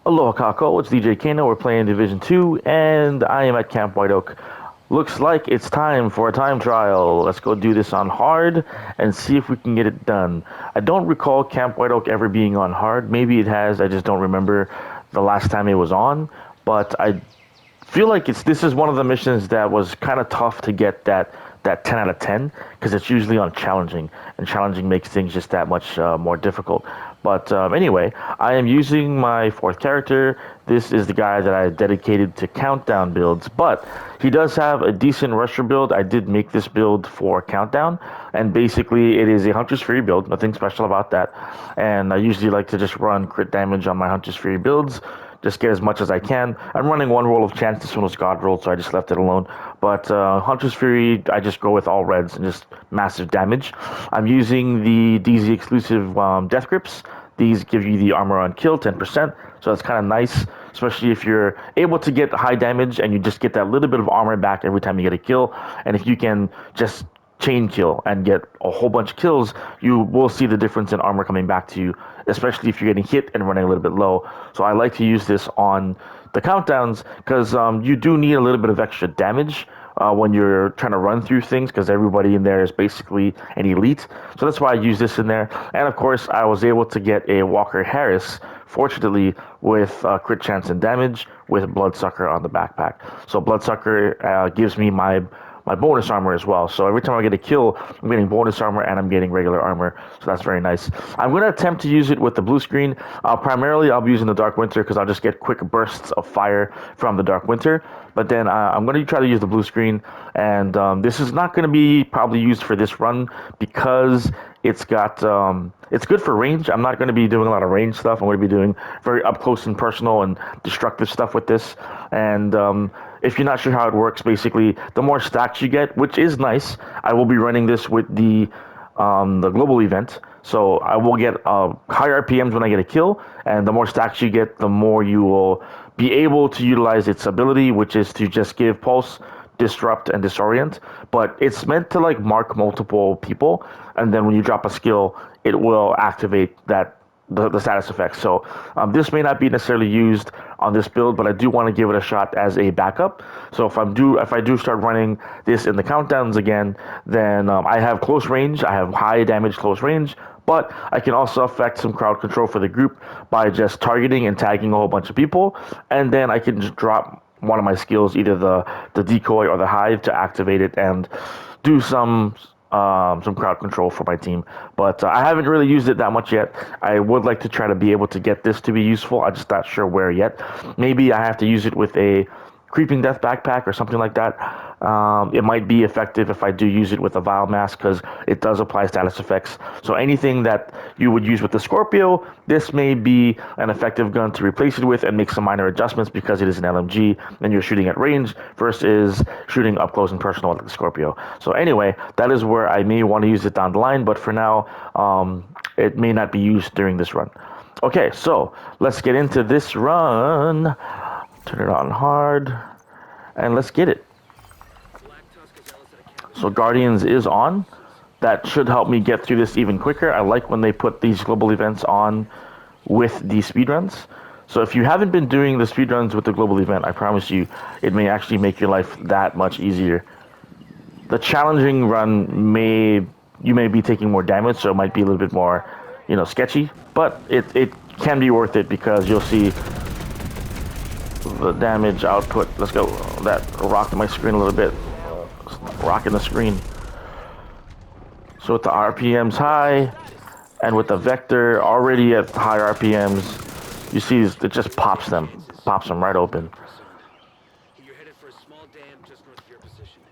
Aloha kåkou, it's DJ Kano. We're playing Division 2, and I am at Camp White Oak. Looks like it's time for a time trial. Let's go do this on hard and see if we can get it done. I don't recall Camp White Oak ever being on hard. Maybe it has, I just don't remember the last time it was on. But I feel like this is one of the missions that was kind of tough to get that 10 out of 10 because it's usually on challenging, and challenging makes things just that much more difficult. But anyway, I am using my fourth character. This is the guy that I dedicated to countdown builds, but he does have a decent rusher build. I did make this build for countdown, and basically it is a Hunter's Fury build, nothing special about that. And I usually like to just run crit damage on my Hunter's Fury builds, just get as much as I can. I'm running one roll of chance. This one was God rolled, so I just left it alone. But Hunter's Fury, I just go with all reds and just massive damage. I'm using the DZ exclusive Death Grips. These give you the armor on kill, 10%. So that's kind of nice, especially if you're able to get high damage and you just get that little bit of armor back every time you get a kill. And if you can just chain kill and get a whole bunch of kills, you will see the difference in armor coming back to you, especially if you're getting hit and running a little bit low. So I like to use this on the countdowns because you do need a little bit of extra damage when you're trying to run through things, because everybody in there is basically an elite. So that's why I use this in there. And of course, I was able to get a Walker Harris, fortunately, with crit chance and damage with Bloodsucker on the backpack. So Bloodsucker gives me my bonus armor as well. So every time I get a kill, I'm getting bonus armor and I'm getting regular armor. So that's very nice. I'm going to attempt to use it with the blue screen. Primarily, I'll be using the Dark Winter because I'll just get quick bursts of fire from the Dark Winter. But then I'm going to try to use the blue screen. And this is not going to be probably used for this run because it's got it's good for range. I'm not going to be doing a lot of range stuff. I'm going to be doing very up close and personal and destructive stuff with this. And if you're not sure how it works, basically, the more stacks you get, which is nice, I will be running this with the global event. So I will get high RPMs when I get a kill, and the more stacks you get, the more you will be able to utilize its ability, which is to just give pulse, disrupt, and disorient. But it's meant to like mark multiple people, and then when you drop a skill, it will activate the status effects. So this may not be necessarily used on this build, but I do want to give it a shot as a backup. So if I do start running this in the countdowns again, then I have close range. I have high damage close range, but I can also affect some crowd control for the group by just targeting and tagging a whole bunch of people, and then I can just drop one of my skills, either the decoy or the hive, to activate it and do some crowd control for my team. But I haven't really used it that much yet. I would like to try to be able to get this to be useful. I'm just not sure where yet. Maybe I have to use it with a Creeping Death backpack or something like that. It might be effective if I do use it with a Vile Mask because it does apply status effects. So anything that you would use with the Scorpio, this may be an effective gun to replace it with and make some minor adjustments because it is an LMG and you're shooting at range versus shooting up close and personal with the Scorpio. So anyway, that is where I may want to use it down the line, but for now, it may not be used during this run. Okay, so let's get into this run. Turn it on hard, and let's get it. So Guardians is on. That should help me get through this even quicker. I like when they put these global events on with the speedruns. So if you haven't been doing the speedruns with the global event, I promise you, it may actually make your life that much easier. The challenging run you may be taking more damage, so it might be a little bit more, sketchy. But it can be worth it because you'll see the damage output. Let's go. That rocked my screen a little bit. Rocking the screen. So with the RPMs high and with the vector already at high RPMs, you see it just pops them right open. You're headed for a small dam just north of your position.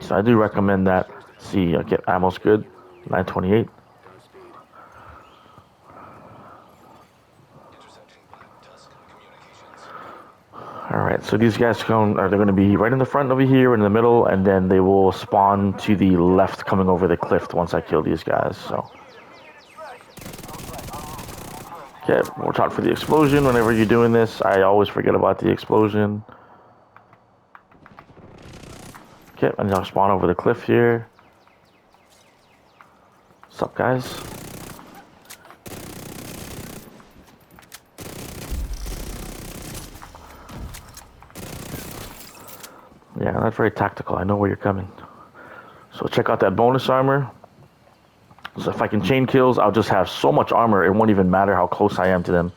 So I do recommend that. See, get ammo's good. 928. Alright, so these guys they're going to be right in the front over here, in the middle, and then they will spawn to the left coming over the cliff once I kill these guys, so. Okay, watch out for the explosion whenever you're doing this. I always forget about the explosion. Okay, and I'll spawn over the cliff here. What's up, guys? Yeah, that's very tactical. I know where you're coming. So check out that bonus armor. So if I can chain kills, I'll just have so much armor, it won't even matter how close I am to them.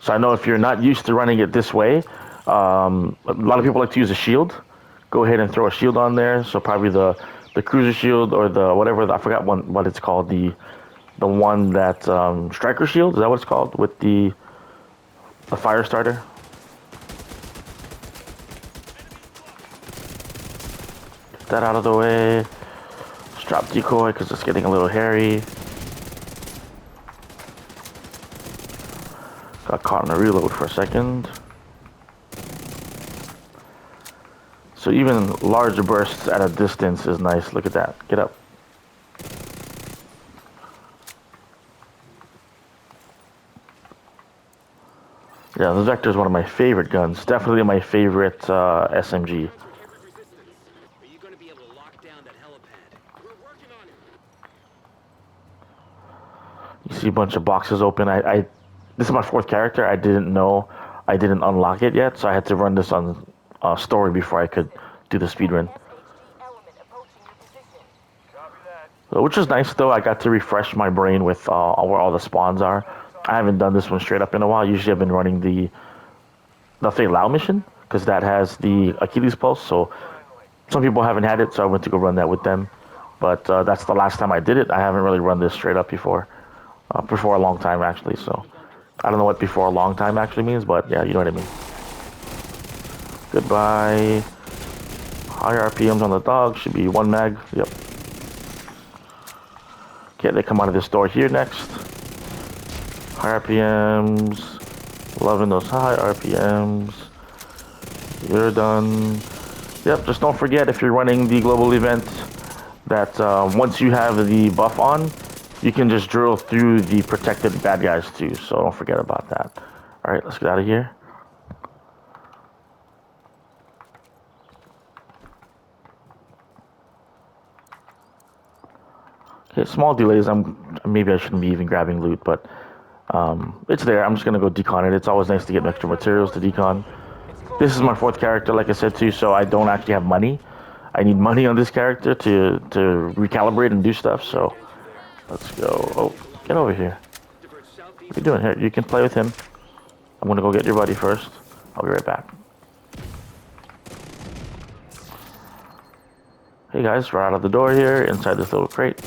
So I know if you're not used to running it this way, a lot of people like to use a shield. Go ahead and throw a shield on there. So probably the cruiser shield or the whatever, I forgot what it's called. The one that, striker shield, is that what it's called? With the fire starter. Get that out of the way. Let's drop decoy because it's getting a little hairy. Got caught in a reload for a second. So even large bursts at a distance is nice. Look at that. Get up. Yeah, the Vector is one of my favorite guns. Definitely my favorite SMG. Are you going to be able to lock down that helipad? We're working on it. You see a bunch of boxes open. This is my fourth character. I didn't know I didn't unlock it yet, so I had to run this on story before I could do the speed run. Which is nice though. I got to refresh my brain with where all the spawns are. I haven't done this one straight up in a while. Usually I've been running the Fei Lao mission because that has the Achilles pulse. So some people haven't had it, so I went to go run that with them. But that's the last time I did it. I haven't really run this straight up before a long time actually. So I don't know what before a long time actually means, but yeah, you know what I mean. Goodbye. High RPMs on the dog should be 1 mag. Yep. Okay, they come out of this door here next. High RPMs. Loving those high RPMs. You're done. Yep, just don't forget if you're running the global event that once you have the buff on, you can just drill through the protected bad guys too. So don't forget about that. All right, let's get out of here. Okay, small delays. Maybe I shouldn't be even grabbing loot, but it's there. I'm just gonna go decon it. It's always nice to get extra materials to decon. This is my fourth character, like I said too, so I don't actually have money. I need money on this character to recalibrate and do stuff. So let's go. Oh, get over here. What are you doing here? You can play with him. I'm gonna go get your buddy first. I'll be right back. Hey guys, we're out of the door here, inside this little crate.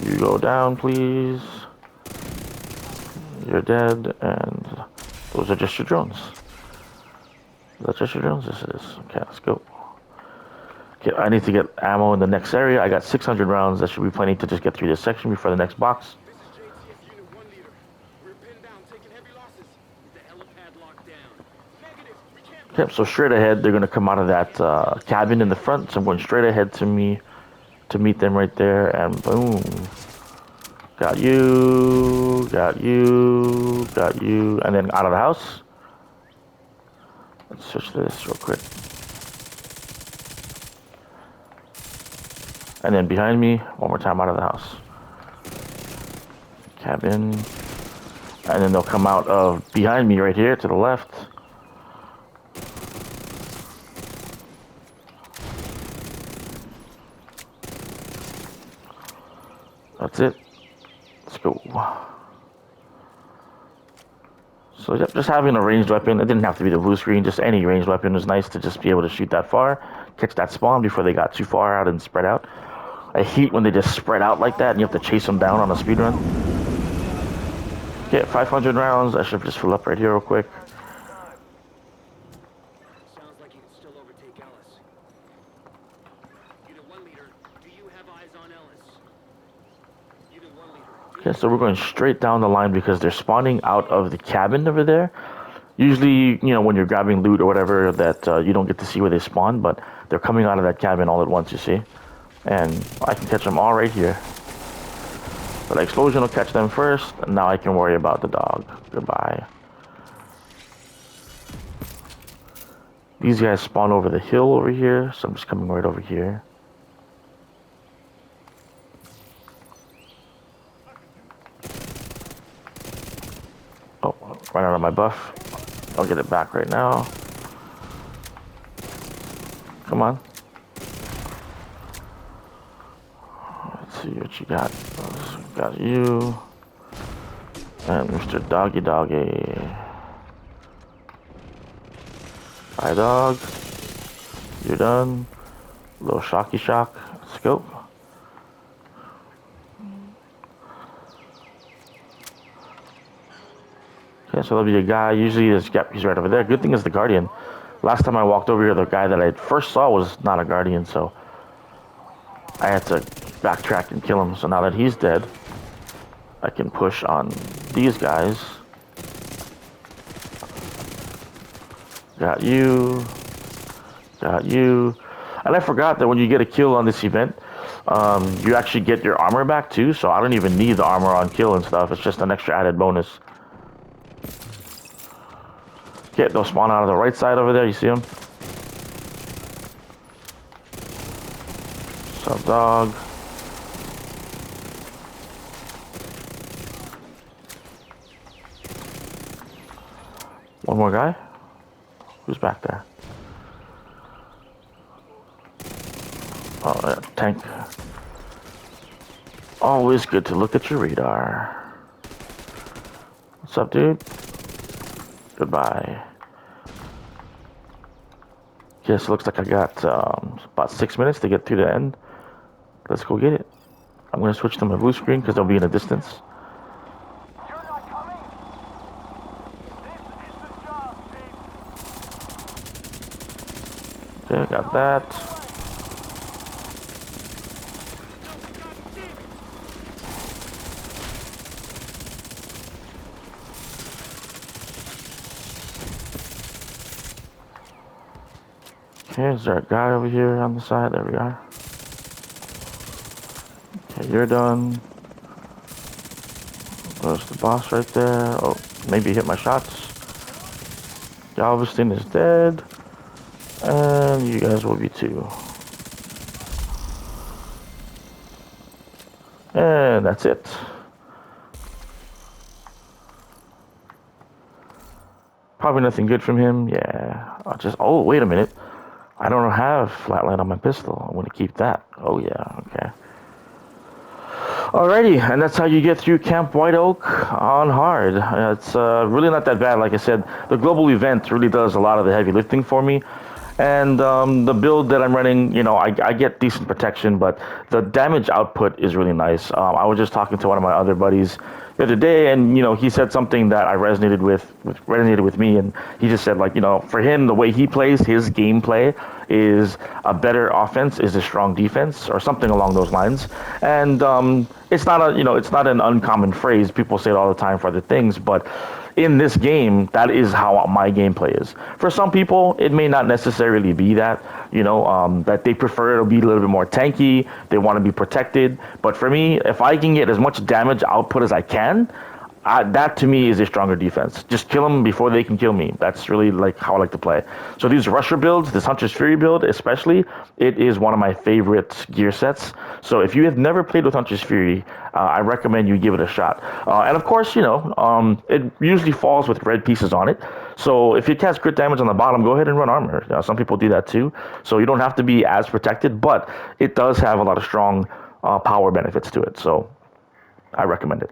You go down, please. You're dead, and those are just your drones. Is that just your drones? Yes, it is. Okay, let's go. Okay, I need to get ammo in the next area. I got 600 rounds. That should be plenty to just get through this section before the next box. This is JTF Unit 1 leader. We're pinned down, taking heavy losses. Is the helipad locked down? Negative. We can't. Okay, so straight ahead, they're gonna come out of that cabin in the front. So I'm going straight ahead to me to meet them right there, and boom. Got you, got you, got you, and then out of the house. Let's switch this real quick. And then behind me, one more time out of the house. Cabin. And then they'll come out of behind me right here to the left. That's it. Let's go. So yep, just having a ranged weapon. It didn't have to be the blue screen. Just any ranged weapon was nice to just be able to shoot that far, catch that spawn before they got too far out and spread out. I hate when they just spread out like that and you have to chase them down on a speed run. Okay, 500 rounds. I should just fill up right here real quick. Sounds like you can still overtake Ellis. Unit 1 leader, do you have eyes on Ellis? Unit 1 leader. Okay, so we're going straight down the line because they're spawning out of the cabin over there. Usually, you know, when you're grabbing loot or whatever, that you don't get to see where they spawn, but they're coming out of that cabin all at once, you see? And I can catch them all right here. But the explosion will catch them first, and now I can worry about the dog. Goodbye. These guys spawn over the hill over here, so I'm just coming right over here. Oh, ran out of my buff. I'll get it back right now. come on. Let's see what you got. Got you. And Mr. Doggy Doggy. Hi, dog. You're done. Little shocky shock. Scope. Okay, so there'll be a guy. Usually, he's right over there. Good thing is the Guardian. Last time I walked over here, the guy that I first saw was not a Guardian, so I had to backtrack and kill him. So now that he's dead, I can push on these guys. Got you. Got you. And I forgot that when you get a kill on this event, you actually get your armor back too, so I don't even need the armor on kill and stuff. It's just an extra added bonus. Okay, they'll spawn out of the right side over there. You see them? What's up, dog? One more guy? Who's back there? Oh, yeah, tank. Always good to look at your radar. What's up, dude? Goodbye. Yes, looks like I got about 6 minutes to get to the end. Let's go get it. I'm going to switch to my blue screen because they'll be in a distance. You're not coming. This is the job, Steve. Okay, got that. Okay, is there a guy over here on the side? There we are. Okay, you're done. There's the boss right there. Oh, maybe hit my shots. Galveston is dead. And you guys will be too. And that's it. Probably nothing good from him. Yeah. Oh, wait a minute. I don't have flatline on my pistol. I'm going to keep that. Oh, yeah. Okay. Alrighty, and that's how you get through Camp White Oak on hard. It's really not that bad. Like I said, the global event really does a lot of the heavy lifting for me. And the build that I'm running, I get decent protection, but the damage output is really nice. I was just talking to one of my other buddies the other day, and he said something that I resonated with me, and he just said, like, for him, the way he plays, his gameplay is a better offense is a strong defense, or something along those lines. And it's not an uncommon phrase. People say it all the time for other things, but in this game, that is how my gameplay is. For some people, it may not necessarily be that, that they prefer it to be a little bit more tanky, they want to be protected. But for me, if I can get as much damage output as I can, that to me is a stronger defense. Just kill them before they can kill me. That's really like how I like to play. So these Rusher builds, this Hunter's Fury build especially, it is one of my favorite gear sets. So if you have never played with Hunter's Fury, I recommend you give it a shot. And of course, it usually falls with red pieces on it. So if it has crit damage on the bottom, go ahead and run armor. Some people do that too. So you don't have to be as protected, but it does have a lot of strong power benefits to it. So I recommend it.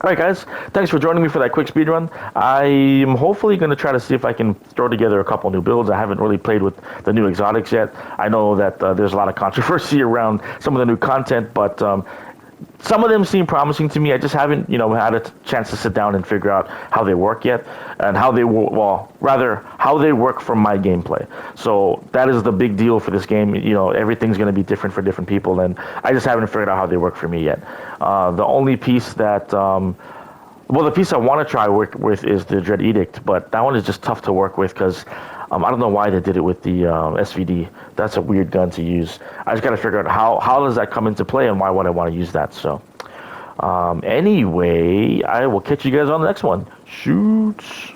Alright guys, thanks for joining me for that quick speed run. I'm hopefully going to try to see if I can throw together a couple new builds. I haven't really played with the new exotics yet. I know that there's a lot of controversy around some of the new content, but some of them seem promising to me. I just haven't, had a chance to sit down and figure out how they work yet, and how they work from my gameplay. So that is the big deal for this game. Everything's going to be different for different people, and I just haven't figured out how they work for me yet. The only piece that, the piece I want to try work with is the Dread Edict, but that one is just tough to work with because I don't know why they did it with the SVD. That's a weird gun to use. I just got to figure out how does that come into play and why would I want to use that. So anyway, I will catch you guys on the next one. Shoots.